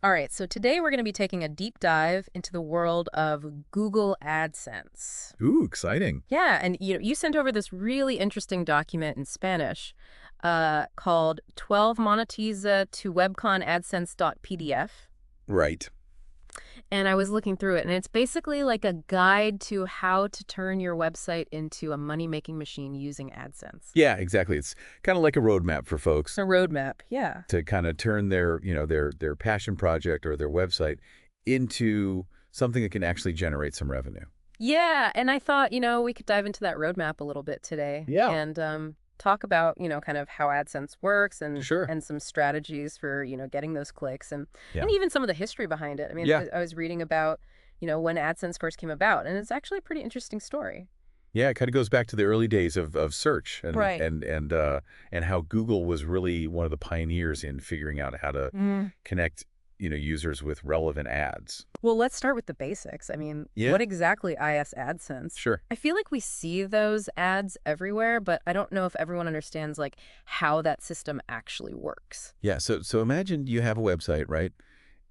All right, so today we're going to be taking a deep dive into the world of Google AdSense. Ooh, exciting. Yeah, and you sent over this really interesting document in Spanish called 12 Monetiza to Webcon AdSense.pdf. Right. And I was looking through it, and it's basically like a guide to how to turn your website into a money-making machine using AdSense. Yeah, exactly. It's kind of like a roadmap for folks A roadmap, yeah. to kind of turn their passion project or their website into something that can actually generate some revenue. Yeah, and I thought, we could dive into that roadmap a little bit today Yeah. and talk about, kind of how AdSense works and Sure. and some strategies for, getting those clicks Yeah. and even some of the history behind it. I mean, Yeah. I was reading about, when AdSense first came about, and it's actually a pretty interesting story. Yeah, it kind of goes back to the early days of search and Right. and how Google was really one of the pioneers in figuring out how to connect, users with relevant ads. Well, let's start with the basics. I mean, Yeah. what exactly is AdSense? Sure. I feel like we see those ads everywhere, but I don't know if everyone understands like how that system actually works. Yeah, so imagine you have a website, right?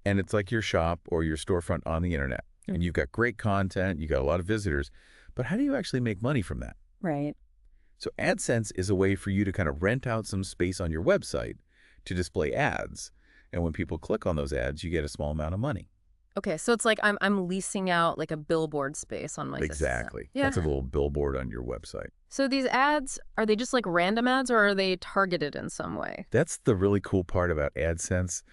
And it's like your shop or your storefront on the internet. And you've got great content, you got a lot of visitors, but how do you actually make money from that? Right. So AdSense is a way for you to kind of rent out some space on your website to display ads. And when people click on those ads, you get a small amount of money. Okay, so it's like I'm leasing out like a billboard space on my system. Exactly. Yeah. That's a little billboard on your website. So these ads, are they just like random ads or are they targeted in some way? That's the really cool part about AdSense.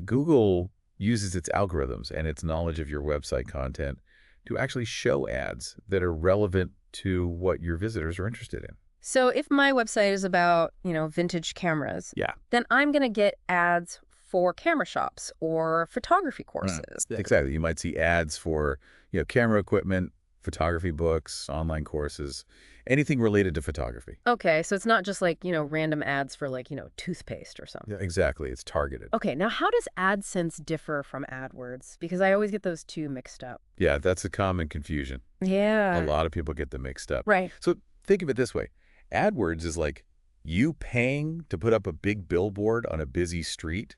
Google uses its algorithms and its knowledge of your website content to actually show ads that are relevant to what your visitors are interested in. So if my website is about, vintage cameras, Yeah. then I'm going to get ads for camera shops or photography courses. Exactly. You might see ads for, camera equipment, photography books, online courses, anything related to photography. Okay, so it's not just like, random ads for like, toothpaste or something. Yeah, exactly. It's targeted. Okay, now how does AdSense differ from AdWords? Because I always get those two mixed up. Yeah, that's a common confusion. Yeah. A lot of people get them mixed up. Right. So think of it this way. AdWords is like you paying to put up a big billboard on a busy street.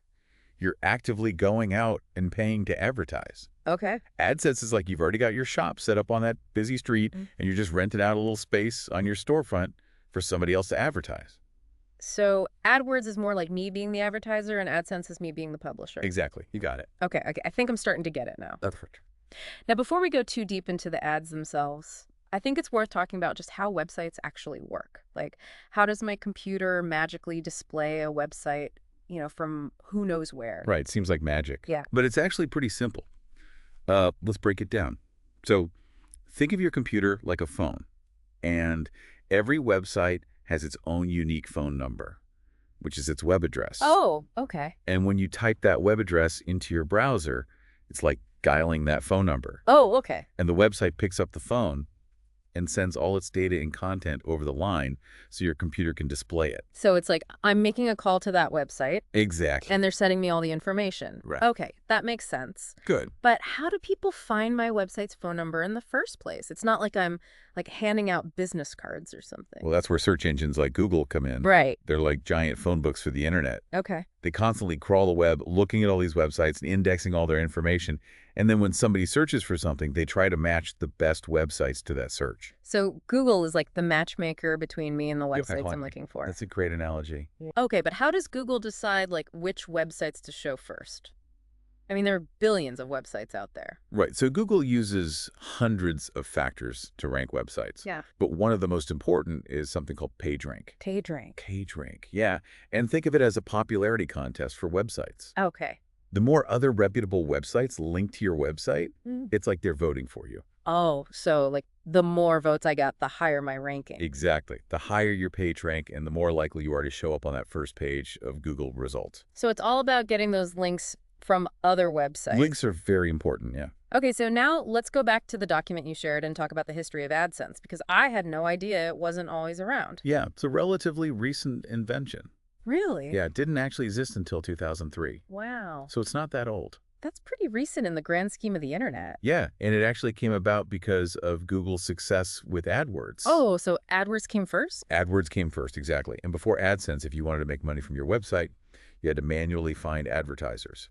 You're actively going out and paying to advertise. Okay. AdSense is like you've already got your shop set up on that busy street and you're just renting out a little space on your storefront for somebody else to advertise. So AdWords is more like me being the advertiser and AdSense is me being the publisher. Exactly. You got it. Okay, I think I'm starting to get it now. That's right. Now, before we go too deep into the ads themselves, I think it's worth talking about just how websites actually work. Like, how does my computer magically display a website, from who knows where? Right. Seems like magic. Yeah. But it's actually pretty simple. Let's break it down. So think of your computer like a phone, and every website has its own unique phone number, which is its web address. Oh, okay. And when you type that web address into your browser, it's like dialing that phone number. Oh, okay. And the website picks up the phone and sends all its data and content over the line so your computer can display it. So it's like I'm making a call to that website Exactly. and they're sending me all the information. Right. Okay, that makes sense. Good. But how do people find my website's phone number in the first place? It's not like I'm like handing out business cards or something. Well, that's where search engines like Google come in. Right. They're like giant phone books for the internet. Okay. They constantly crawl the web, looking at all these websites and indexing all their information. And then when somebody searches for something, they try to match the best websites to that search. So Google is like the matchmaker between me and the websites Exactly. I'm looking for. That's a great analogy. Okay, but how does Google decide like which websites to show first? I mean, there are billions of websites out there. Right. So Google uses hundreds of factors to rank websites. Yeah. But one of the most important is something called PageRank. PageRank. PageRank, yeah. And think of it as a popularity contest for websites. Okay. The more other reputable websites link to your website, it's like they're voting for you. Oh, so like the more votes I got, the higher my ranking. Exactly. The higher your page rank and the more likely you are to show up on that first page of Google results. So it's all about getting those links from other websites. Links are very important, yeah. Okay, so now let's go back to the document you shared and talk about the history of AdSense, because I had no idea it wasn't always around. Yeah, it's a relatively recent invention. Really? Yeah, it didn't actually exist until 2003. Wow. So it's not that old. That's pretty recent in the grand scheme of the internet. Yeah, and it actually came about because of Google's success with AdWords. Oh, so AdWords came first? AdWords came first, exactly. And before AdSense, if you wanted to make money from your website, you had to manually find advertisers.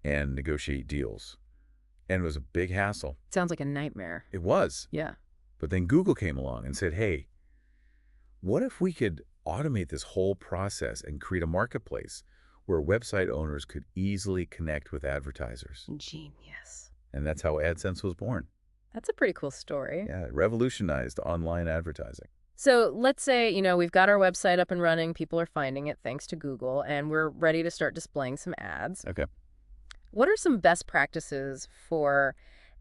and negotiate deals. And it was a big hassle. Sounds like a nightmare. It was. Yeah. But then Google came along and said, hey, what if we could automate this whole process and create a marketplace where website owners could easily connect with advertisers? Genius. And that's how AdSense was born. That's a pretty cool story. Yeah, it revolutionized online advertising. So let's say, we've got our website up and running, people are finding it thanks to Google, and we're ready to start displaying some ads. Okay. What are some best practices for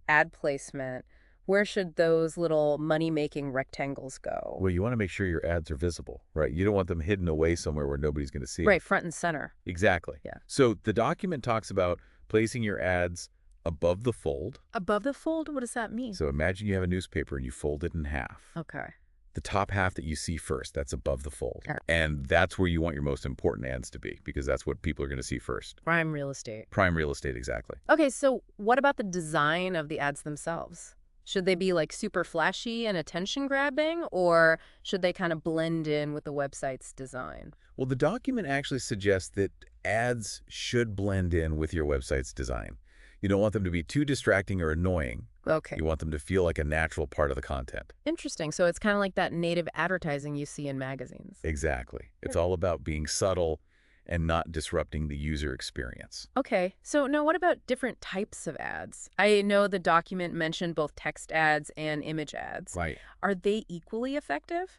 ad placement? Where should those little money-making rectangles go? Well, you want to make sure your ads are visible, right? You don't want them hidden away somewhere where nobody's going to see Right, them. front and center. Exactly. Yeah. So the document talks about placing your ads above the fold. Above the fold? What does that mean? So imagine you have a newspaper and you fold it in half. Okay. The top half that you see first, that's above the fold. Sure. And that's where you want your most important ads to be, because that's what people are going to see first. Prime real estate. Prime real estate, exactly. Okay, so what about the design of the ads themselves? Should they be like super flashy and attention grabbing, or should they kind of blend in with the website's design? Well, the document actually suggests that ads should blend in with your website's design. You don't want them to be too distracting or annoying. Okay. You want them to feel like a natural part of the content. Interesting. So it's kind of like that native advertising you see in magazines. Exactly. It's all about being subtle and not disrupting the user experience. Okay. So now what about different types of ads? I know the document mentioned both text ads and image ads. Right. Are they equally effective?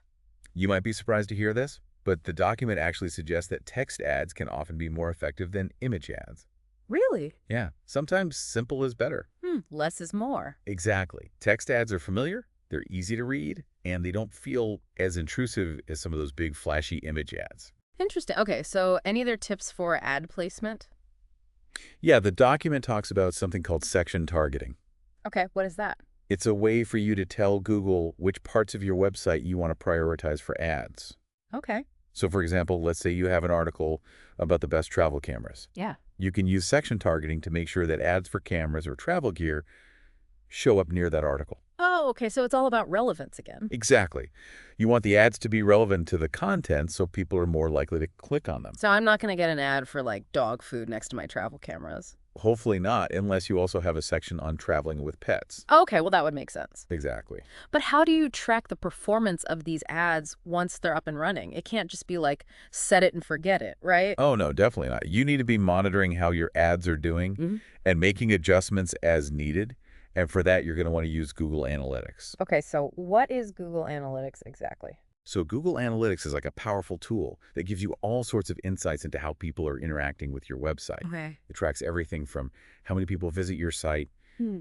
You might be surprised to hear this, but the document actually suggests that text ads can often be more effective than image ads. Really? Yeah, sometimes simple is better. Less is more. Exactly. Text ads are familiar, they're easy to read, and they don't feel as intrusive as some of those big flashy image ads. Interesting. Okay, so any other tips for ad placement? Yeah, the document talks about something called section targeting. Okay, what is that? It's a way for you to tell Google which parts of your website you want to prioritize for ads. Okay. So for example, let's say you have an article about the best travel cameras. Yeah. You can use section targeting to make sure that ads for cameras or travel gear show up near that article. Oh, okay, so it's all about relevance again. Exactly. You want the ads to be relevant to the content so people are more likely to click on them. So I'm not going to get an ad for like dog food next to my travel cameras. Hopefully not, unless you also have a section on traveling with pets. Okay, well, that would make sense. Exactly. But how do you track the performance of these ads once they're up and running? It can't just be like, set it and forget it, right? Oh, no, definitely not. You need to be monitoring how your ads are doing and making adjustments as needed. And for that, you're going to want to use Google Analytics. Okay, so what is Google Analytics exactly? So Google Analytics is like a powerful tool that gives you all sorts of insights into how people are interacting with your website. Okay. It tracks everything from how many people visit your site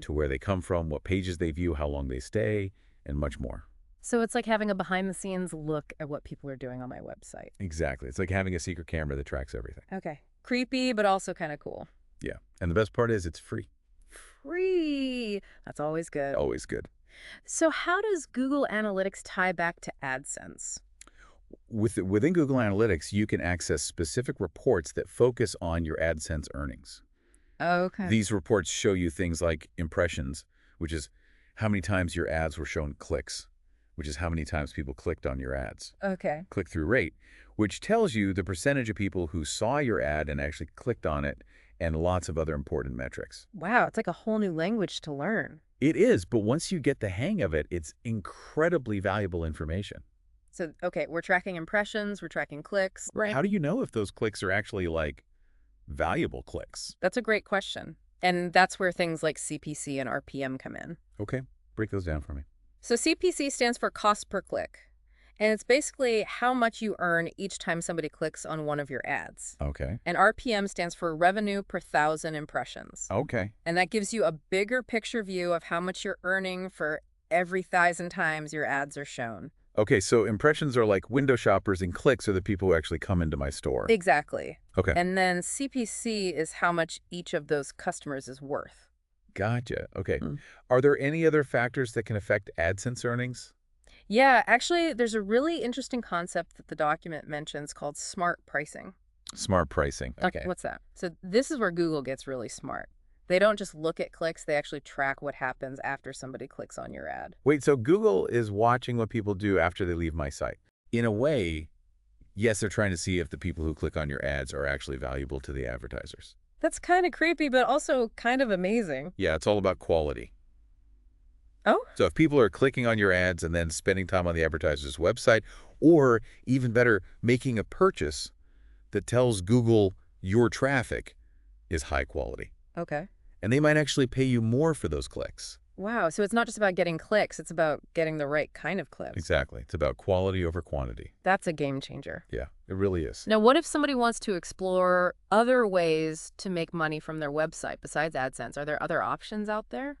to where they come from, what pages they view, how long they stay, and much more. So it's like having a behind-the-scenes look at what people are doing on my website. Exactly. It's like having a secret camera that tracks everything. Okay. Creepy, but also kind of cool. Yeah. And the best part is it's free. Free. That's always good. Always good. So how does Google Analytics tie back to AdSense? Within Google Analytics, you can access specific reports that focus on your AdSense earnings. Okay. These reports show you things like impressions, which is how many times your ads were shown clicks, which is how many times people clicked on your ads. Okay. Click-through rate, which tells you the percentage of people who saw your ad and actually clicked on it, and lots of other important metrics. Wow, it's like a whole new language to learn. It is, but once you get the hang of it, it's incredibly valuable information. So, okay, we're tracking impressions, we're tracking clicks. Right. How do you know if those clicks are actually, like, valuable clicks? That's a great question. And that's where things like CPC and RPM come in. Okay, break those down for me. So CPC stands for cost per click. And it's basically how much you earn each time somebody clicks on one of your ads. Okay. And RPM stands for revenue per 1,000 impressions. Okay. And that gives you a bigger picture view of how much you're earning for every 1,000 times your ads are shown. Okay, so impressions are like window shoppers and clicks are the people who actually come into my store. Exactly. Okay. And then CPC is how much each of those customers is worth. Gotcha. Okay. Are there any other factors that can affect AdSense earnings? Yeah, actually, there's a really interesting concept that the document mentions called smart pricing. Smart pricing. Okay. What's that? So this is where Google gets really smart. They don't just look at clicks, they actually track what happens after somebody clicks on your ad. Wait, so Google is watching what people do after they leave my site. In a way, yes, they're trying to see if the people who click on your ads are actually valuable to the advertisers. That's kind of creepy, but also kind of amazing. Yeah, it's all about quality. Oh, So if people are clicking on your ads and then spending time on the advertiser's website, or even better, making a purchase that tells Google your traffic is high quality. okay. And they might actually pay you more for those clicks. Wow. So it's not just about getting clicks, it's about getting the right kind of clicks. Exactly. It's about quality over quantity. That's a game changer. Yeah, it really is. Now, what if somebody wants to explore other ways to make money from their website besides AdSense? Are there other options out there?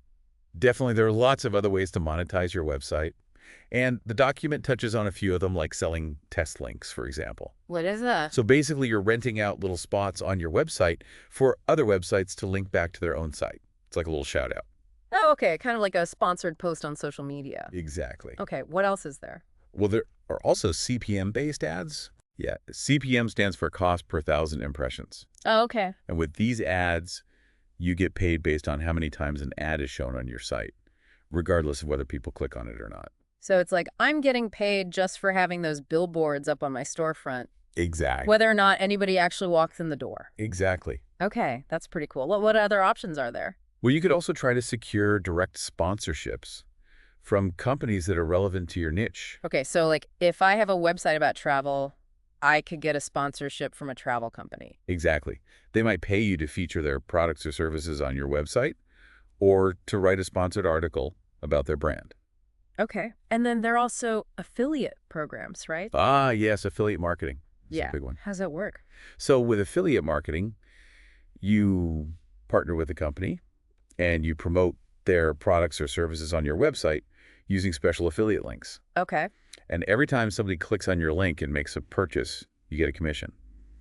Definitely, there are lots of other ways to monetize your website. And the document touches on a few of them, like selling test links, for example. What is that? So basically, you're renting out little spots on your website for other websites to link back to their own site. It's like a little shout out. Oh, okay. Kind of like a sponsored post on social media. Exactly. Okay. What else is there? Well, there are also CPM-based ads. Yeah, CPM stands for cost per thousand impressions. Oh, okay. And with these ads, you get paid based on how many times an ad is shown on your site, regardless of whether people click on it or not. So it's like I'm getting paid just for having those billboards up on my storefront, Exactly. whether or not anybody actually walks in the door. Exactly. Okay. That's pretty cool. What other options are there? Well, you could also try to secure direct sponsorships from companies that are relevant to your niche. Okay. So, like, if I have a website about travel, I could get a sponsorship from a travel company. Exactly. They might pay you to feature their products or services on your website or to write a sponsored article about their brand. Okay. And then there are also affiliate programs, right? Ah, yes, affiliate marketing. It's Yeah. a big one. How's that work? So with affiliate marketing, you partner with a company and you promote their products or services on your website using special affiliate links. Okay. And every time somebody clicks on your link and makes a purchase, you get a commission.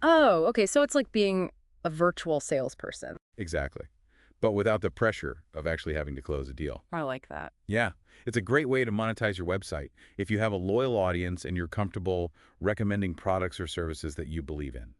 Oh, okay. So it's like being a virtual salesperson. Exactly. But without the pressure of actually having to close a deal. I like that. Yeah, it's a great way to monetize your website if you have a loyal audience and you're comfortable recommending products or services that you believe in.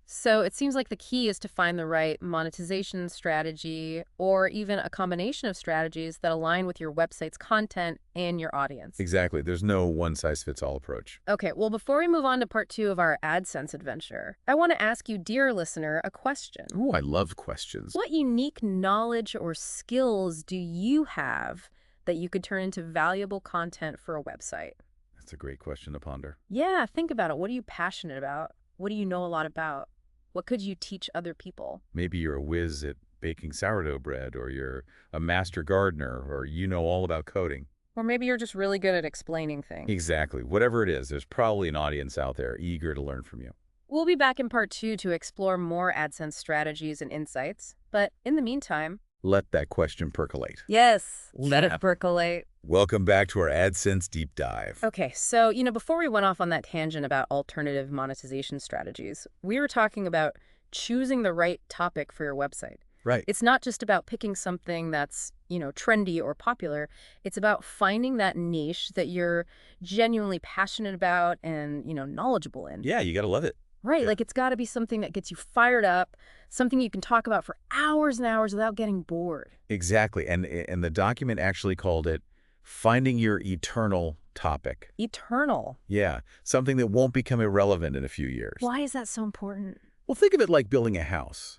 So it seems like the key is to find the right monetization strategy or even a combination of strategies that align with your website's content and your audience. Exactly. There's no one-size-fits-all approach. Okay, well, before we move on to part 2 of our AdSense adventure, I want to ask you, dear listener, a question. Ooh, I love questions. What unique knowledge or skills do you have that you could turn into valuable content for a website? That's a great question to ponder. Yeah, think about it. What are you passionate about? What do you know a lot about? What could you teach other people? Maybe you're a whiz at baking sourdough bread, or you're a master gardener, or you know all about coding. Or maybe you're just really good at explaining things. Exactly. Whatever it is, there's probably an audience out there eager to learn from you. We'll be back in part 2 to explore more AdSense strategies and insights. But in the meantime, Let that question percolate. yes, let Yeah. it percolate. Welcome back to our AdSense deep dive. Okay, so, before we went off on that tangent about alternative monetization strategies, we were talking about choosing the right topic for your website. Right. It's not just about picking something that's, trendy or popular. It's about finding that niche that you're genuinely passionate about and, knowledgeable in. Yeah, you got to love it. Right, Yeah. like it's got to be something that gets you fired up, something you can talk about for hours and hours without getting bored. Exactly. And the document actually called it finding your eternal topic. Eternal. Yeah, something that won't become irrelevant in a few years. Why is that so important? Well, think of it like building a house.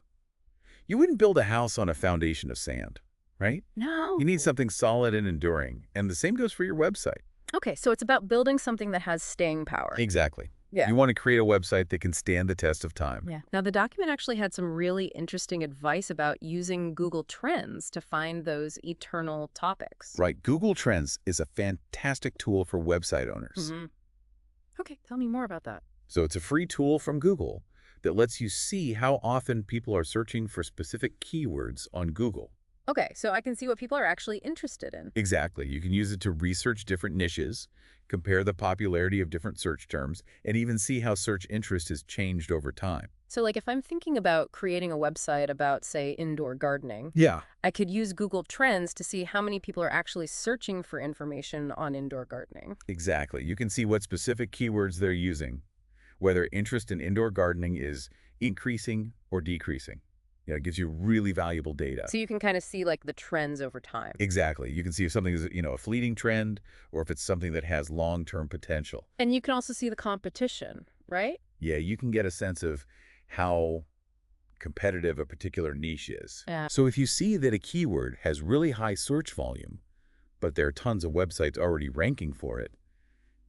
You wouldn't build a house on a foundation of sand, right? No. You need something solid and enduring. And the same goes for your website. Okay, so it's about building something that has staying power. Exactly. Yeah. You want to create a website that can stand the test of time. Yeah. Now, the document actually had some really interesting advice about using Google Trends to find those eternal topics. Right. Google Trends is a fantastic tool for website owners. Mm-hmm. Okay, tell me more about that. So it's a free tool from Google that lets you see how often people are searching for specific keywords on Google. Okay, so I can see what people are actually interested in. Exactly. You can use it to research different niches, compare the popularity of different search terms, and even see how search interest has changed over time. So, like, if I'm thinking about creating a website about, say, indoor gardening, Yeah. I could use Google Trends to see how many people are actually searching for information on indoor gardening. Exactly. You can see what specific keywords they're using, whether interest in indoor gardening is increasing or decreasing. Yeah, it gives you really valuable data. So you can kind of see, like, the trends over time. Exactly. You can see if something is, a fleeting trend or if it's something that has long-term potential. And you can also see the competition, right? Yeah, you can get a sense of how competitive a particular niche is. Yeah. So if you see that a keyword has really high search volume, but there are tons of websites already ranking for it,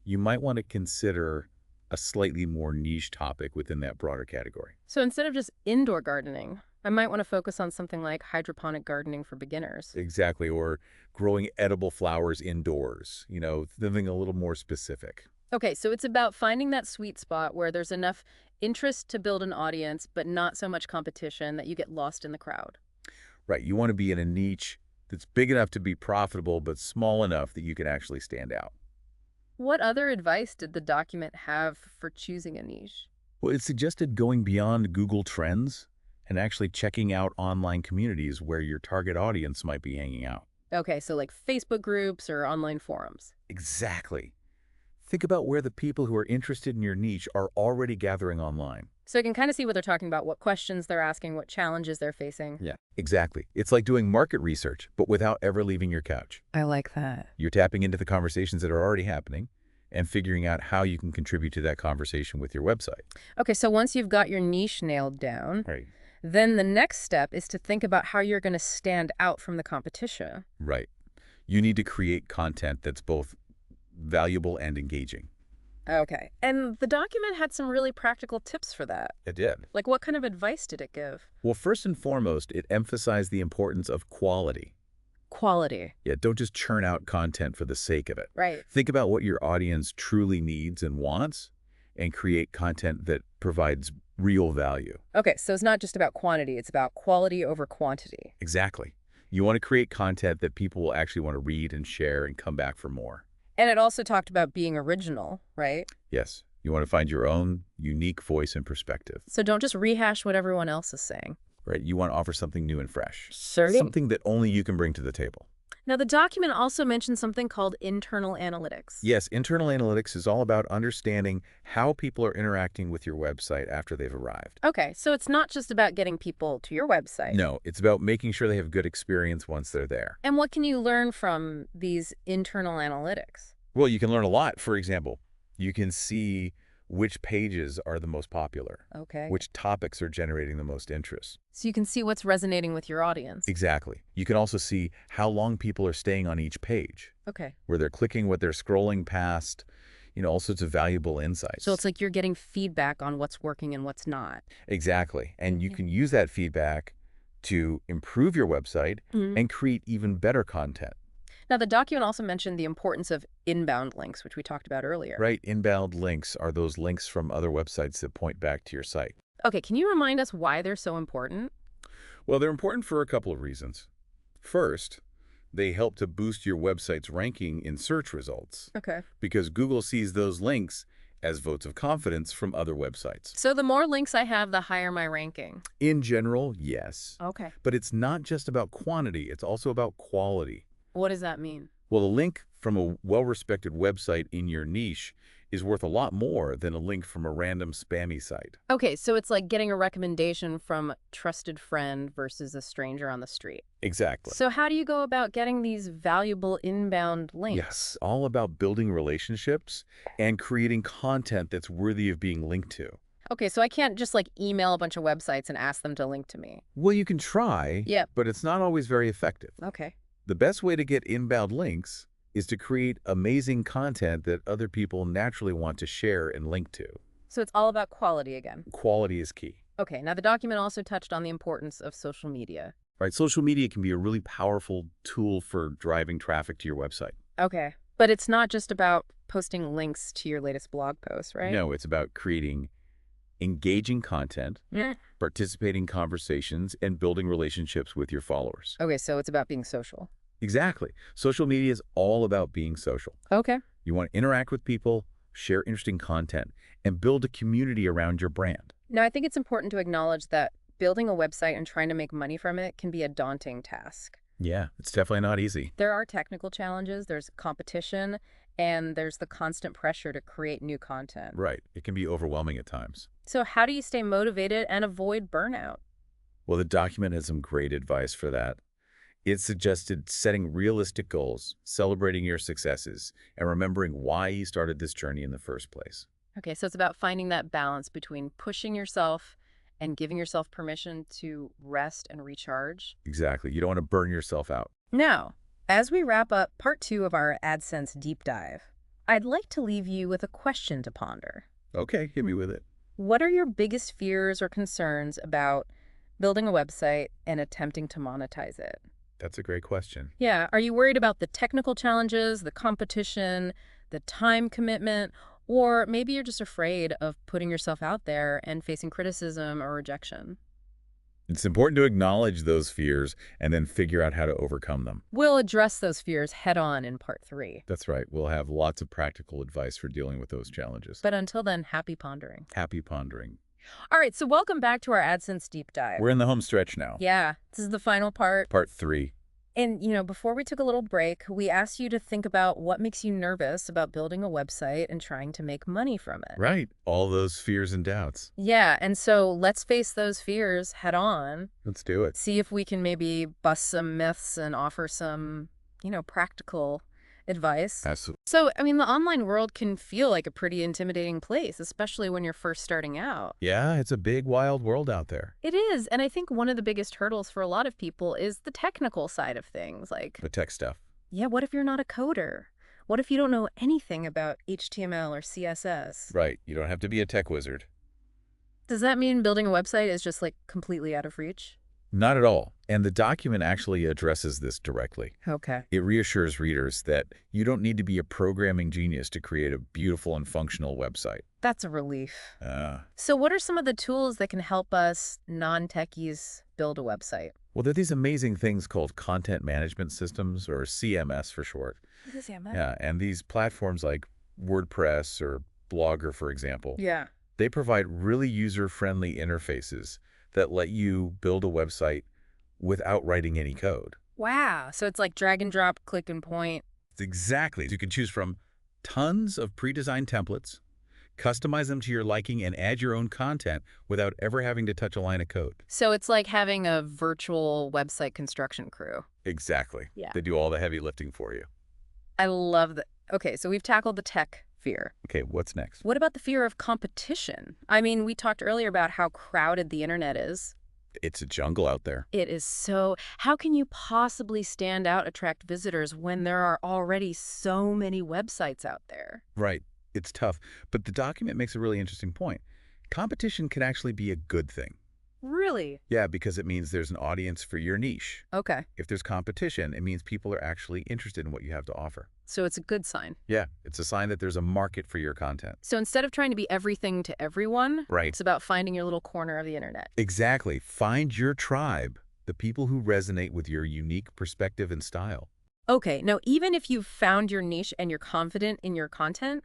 you might want to consider a slightly more niche topic within that broader category. So instead of just indoor gardening, I might want to focus on something like hydroponic gardening for beginners. Exactly, or growing edible flowers indoors, something a little more specific. Okay, so it's about finding that sweet spot where there's enough interest to build an audience, but not so much competition that you get lost in the crowd. Right, you want to be in a niche that's big enough to be profitable, but small enough that you can actually stand out. What other advice did the document have for choosing a niche? Well, it suggested going beyond Google Trends and actually checking out online communities where your target audience might be hanging out. Okay, so like Facebook groups or online forums. Exactly. Think about where the people who are interested in your niche are already gathering online. So I can kind of see what they're talking about, what questions they're asking, what challenges they're facing. Yeah, exactly. It's like doing market research, but without ever leaving your couch. I like that. You're tapping into the conversations that are already happening and figuring out how you can contribute to that conversation with your website. Okay, so once you've got your niche nailed down, Right. then the next step is to think about how you're going to stand out from the competition. Right. You need to create content that's both valuable and engaging. Okay. And the document had some really practical tips for that. It did. Like, what kind of advice did it give? Well, first and foremost, it emphasized the importance of quality. Quality. Yeah, don't just churn out content for the sake of it. Right. Think about what your audience truly needs and wants and create content that provides real value. Okay, so it's not just about quantity, it's about quality over quantity. Exactly. You want to create content that people will actually want to read and share and come back for more. And it also talked about being original, right? Yes, you want to find your own unique voice and perspective, So don't just rehash what everyone else is saying. right? You want to offer something new and fresh. Certainly. Something that only you can bring to the table. Now, the document also mentioned something called internal analytics. Yes, internal analytics is all about understanding how people are interacting with your website after they've arrived. Okay, so it's not just about getting people to your website. No, it's about making sure they have good experience once they're there. And what can you learn from these internal analytics? Well, you can learn a lot. For example, you can see which pages are the most popular, Okay. which topics are generating the most interest. So you can see what's resonating with your audience. Exactly. You can also see how long people are staying on each page, Okay. where they're clicking, what they're scrolling past, all sorts of valuable insights. So it's like you're getting feedback on what's working and what's not. Exactly. And you Okay. can use that feedback to improve your website Mhm. and create even better content. Now, the document also mentioned the importance of inbound links, which we talked about earlier. Right? Inbound links are those links from other websites that point back to your site. Okay, can you remind us why they're so important? Well, they're important for a couple of reasons. First, they help to boost your website's ranking in search results Okay. because Google sees those links as votes of confidence from other websites. So the more links I have, the higher my ranking. In general, yes. Okay. But it's not just about quantity, it's also about quality. What does that mean? Well, a link from a well-respected website in your niche is worth a lot more than a link from a random spammy site. Okay, so it's like getting a recommendation from a trusted friend versus a stranger on the street. Exactly. So how do you go about getting these valuable inbound links? Yes, all about building relationships and creating content that's worthy of being linked to. Okay, so I can't just like email a bunch of websites and ask them to link to me. Well, you can try, Yep. but it's not always very effective. Okay. The best way to get inbound links is to create amazing content that other people naturally want to share and link to. So it's all about quality again. Quality is key. Okay, now the document also touched on the importance of social media. Right? Social media can be a really powerful tool for driving traffic to your website. Okay. But it's not just about posting links to your latest blog post, right? No, it's about creating engaging content, Yeah. participating in conversations, and building relationships with your followers. Okay, so it's about being social. Exactly. Social media is all about being social. Okay. You want to interact with people, share interesting content, and build a community around your brand. Now, I think it's important to acknowledge that building a website and trying to make money from it can be a daunting task. Yeah, it's definitely not easy. There are technical challenges, there's competition, and there's the constant pressure to create new content. Right. It can be overwhelming at times. So how do you stay motivated and avoid burnout? Well, the document has some great advice for that. It suggested setting realistic goals, celebrating your successes, and remembering why you started this journey in the first place. Okay, so it's about finding that balance between pushing yourself and giving yourself permission to rest and recharge. Exactly. You don't want to burn yourself out. Now, as we wrap up part 2 of our AdSense deep dive, I'd like to leave you with a question to ponder. Okay, hit me with it. What are your biggest fears or concerns about building a website and attempting to monetize it? That's a great question. Yeah, are you worried about the technical challenges, the competition, the time commitment, or maybe you're just afraid of putting yourself out there and facing criticism or rejection? It's important to acknowledge those fears and then figure out how to overcome them. We'll address those fears head on in part 3. That's right. We'll have lots of practical advice for dealing with those challenges. But until then, happy pondering. Happy pondering. All right, so welcome back to our AdSense deep dive. We're in the home stretch now. Yeah, this is the final part. Part 3. And, before we took a little break, we asked you to think about what makes you nervous about building a website and trying to make money from it. Right. All those fears and doubts. Yeah, and so let's face those fears head on. Let's do it. See if we can maybe bust some myths and offer some, practical advice. Absolutely. So, the online world can feel like a pretty intimidating place, especially when you're first starting out. Yeah, it's a big, wild world out there. It is, and I think one of the biggest hurdles for a lot of people is the technical side of things. Like, The tech stuff. yeah, what if you're not a coder? What if you don't know anything about HTML or CSS? Right. You don't have to be a tech wizard. Does that mean building a website is just like completely out of reach? Not at all. And the document actually addresses this directly. Okay. It reassures readers that you don't need to be a programming genius to create a beautiful and functional website. That's a relief. Uh, So what are some of the tools that can help us non-techies build a website? well, there are these amazing things called content management systems, or CMS for short. What is that? Yeah, and these platforms like WordPress or Blogger, for example, Yeah. they provide really user-friendly interfaces that let you build a website without writing any code. Wow. So it's like drag and drop, click and point. Exactly. You can choose from tons of pre-designed templates, customize them to your liking, and add your own content without ever having to touch a line of code. So it's like having a virtual website construction crew. Exactly. Yeah. They do all the heavy lifting for you. I love that. Okay, so we've tackled the tech fear. Okay, what's next? What about the fear of competition? We talked earlier about how crowded the internet is. It's a jungle out there. It is so... How can you possibly stand out, attract visitors when there are already so many websites out there? Right. It's tough. But the document makes a really interesting point. Competition can actually be a good thing. Really? Yeah, because it means there's an audience for your niche. Okay. If there's competition, it means people are actually interested in what you have to offer. So it's a good sign. Yeah, it's a sign that there's a market for your content. So instead of trying to be everything to everyone, Right. it's about finding your little corner of the internet. Exactly. Find your tribe, the people who resonate with your unique perspective and style. Okay, now even if you've found your niche and you're confident in your content,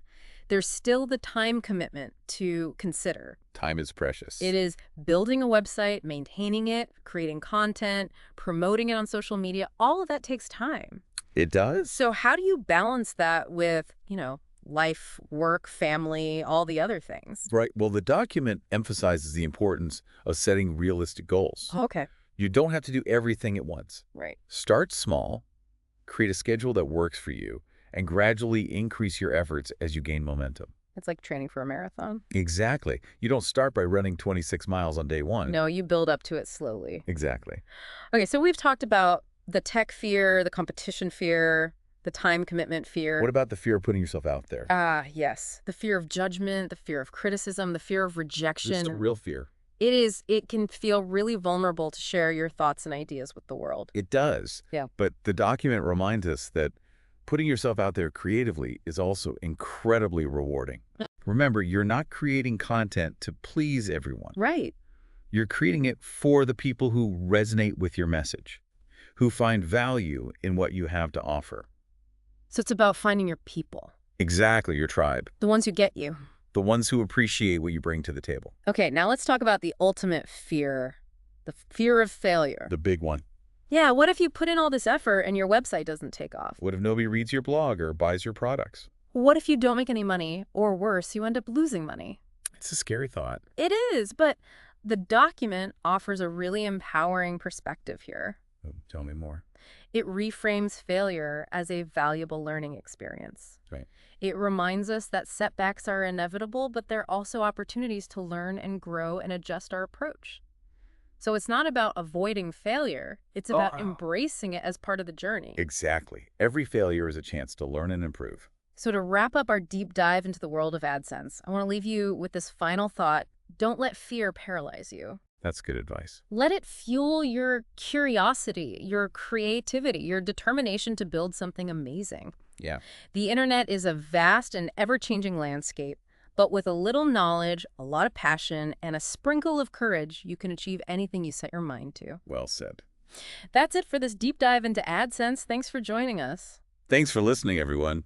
there's still the time commitment to consider. Time is precious. It is building a website, maintaining it, creating content, promoting it on social media. All of that takes time. It does? So how do you balance that with, life, work, family, all the other things? Right. Well, the document emphasizes the importance of setting realistic goals. Okay. You don't have to do everything at once. Right. Start small, create a schedule that works for you, and gradually increase your efforts as you gain momentum. It's like training for a marathon. Exactly. You don't start by running 26 miles on day one. No, you build up to it slowly. Exactly. Okay, so we've talked about the tech fear, the competition fear, the time commitment fear. What about the fear of putting yourself out there? Yes. The fear of judgment, the fear of criticism, the fear of rejection. This is a real fear. It can feel really vulnerable to share your thoughts and ideas with the world. It does. Yeah. But the document reminds us that putting yourself out there creatively is also incredibly rewarding. Remember, you're not creating content to please everyone. Right. You're creating it for the people who resonate with your message, who find value in what you have to offer. So it's about finding your people, Exactly, your tribe. the ones who get you. The ones who appreciate what you bring to the table. Okay, now let's talk about the ultimate fear, the fear of failure. The big one. Yeah, what if you put in all this effort and your website doesn't take off? What if nobody reads your blog or buys your products? What if you don't make any money, or worse, you end up losing money? It's a scary thought. It is, but the document offers a really empowering perspective here. Oh, tell me more. It reframes failure as a valuable learning experience. Right. It reminds us that setbacks are inevitable, but they're also opportunities to learn and grow and adjust our approach. So it's not about avoiding failure, it's about Oh. embracing it as part of the journey. Exactly. Every failure is a chance to learn and improve. So to wrap up our deep dive into the world of AdSense, I want to leave you with this final thought. Don't let fear paralyze you. That's good advice. Let it fuel your curiosity, your creativity, your determination to build something amazing. Yeah. The internet is a vast and ever-changing landscape, but with a little knowledge, a lot of passion, and a sprinkle of courage, you can achieve anything you set your mind to. Well said. That's it for this deep dive into AdSense. Thanks for joining us. Thanks for listening, everyone.